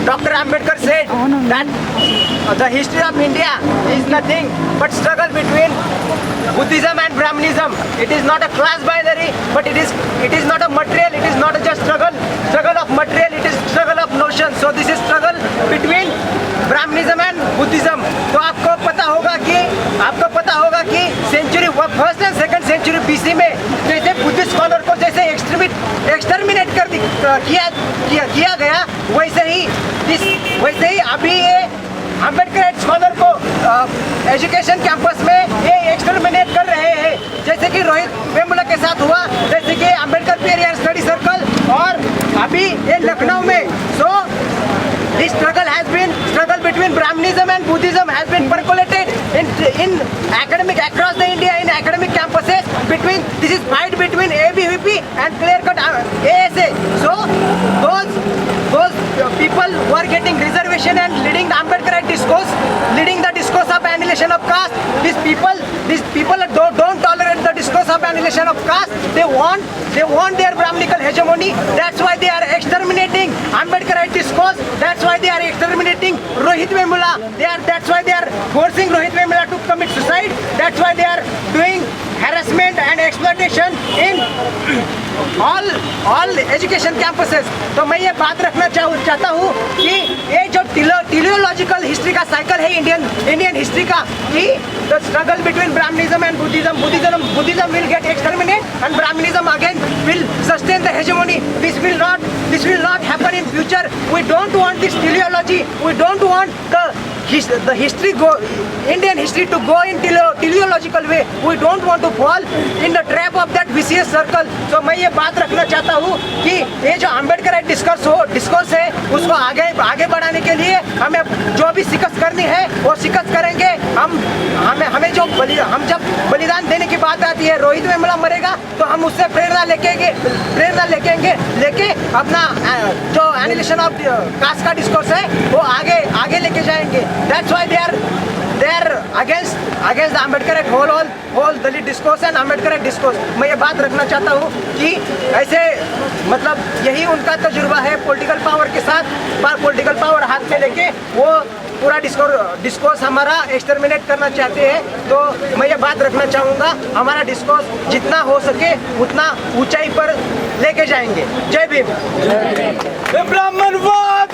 Dr. Ambedkar said that the history of India is nothing but struggle between Buddhism and Brahmanism. It is not a class binary, but it is not a material. It is not a just struggle of material. It is struggle of notion. So this is struggle between Brahmanism and Buddhism. तो आपको पता होगा कि century first and second century BC में जैसे Buddhist scholar को जैसे exterminate कर किया गया, वैसे ही अभी ये अम्बेडकर स्कॉलर को एजुकेशन कैंपस में ये एक्सटर्मिनेट कर रहे हैं, जैसे कि रोहित वेमुला के साथ हुआ, जैसे कि अम्बेडकर पेरियर स्टडी सर्कल, और अभी ये लखनऊ में. सो this struggle between Brahmanism and Buddhism has been percolated in academic across the India in academic campuses. This is fight between ABVP and clear-cut ASA. So those people who are getting reservation and leading the Ambedkarite discourse, leading the discourse of annihilation of caste, these people don't tolerate the discourse of annihilation of caste. They want their Brahminical hegemony. That's why they are exterminating Ambedkarite discourse. That's why they are exterminating Rohit Vemula. That's why they are forcing Rohit Vemula to commit suicide. That's why they are doing harassment and exploitation in all education campuses. तो मैं ये बात रखना चाहता हूँ कि ये जो टेलियोलॉजिकल हिस्ट्री का साइकिल है इंडियन हिस्ट्री का, कि the struggle between Brahmanism and Buddhism will get exterminated and Brahmanism again will sustain the hegemony. This will not happen in future. We don't want this teleology. We don't want Indian history to go in teleological way. We don't want to fall in the trap of that vicious circle. So मैं ये बात रखना चाहता हूँ कि ये जो Ambedkar discourse है उसको आगे बढ़ाने के लिए हमें जो भी शिकस्त करनी है वो शिकस्त करेंगे. हमें जब बलिदान देने की बात आती है, रोहित वेमुला मरेगा तो हम उससे प्रेरणा लेके अपना जो एनिलेशन ऑफ कास्ट का डिस्कोर्स है वो आगे लेके जाएंगे. That's why they are against the Ambedkarite whole Dalit discourse and Ambedkarite discourse. मैं ये बात रखना चाहता हूँ कि ऐसे मतलब यही उनका तजुर्बा है पॉलिटिकल पावर के साथ, पॉलिटिकल पावर हाथ में लेके वो पूरा डिस्कोर्स हमारा एक्सटर्मिनेट करना चाहते हैं. तो मैं ये बात रखना चाहूँगा, हमारा डिस्कोर्स जितना हो सके उतना ऊंचाई पर लेके जाएंगे. जय भीम. ब्राह्मणवाद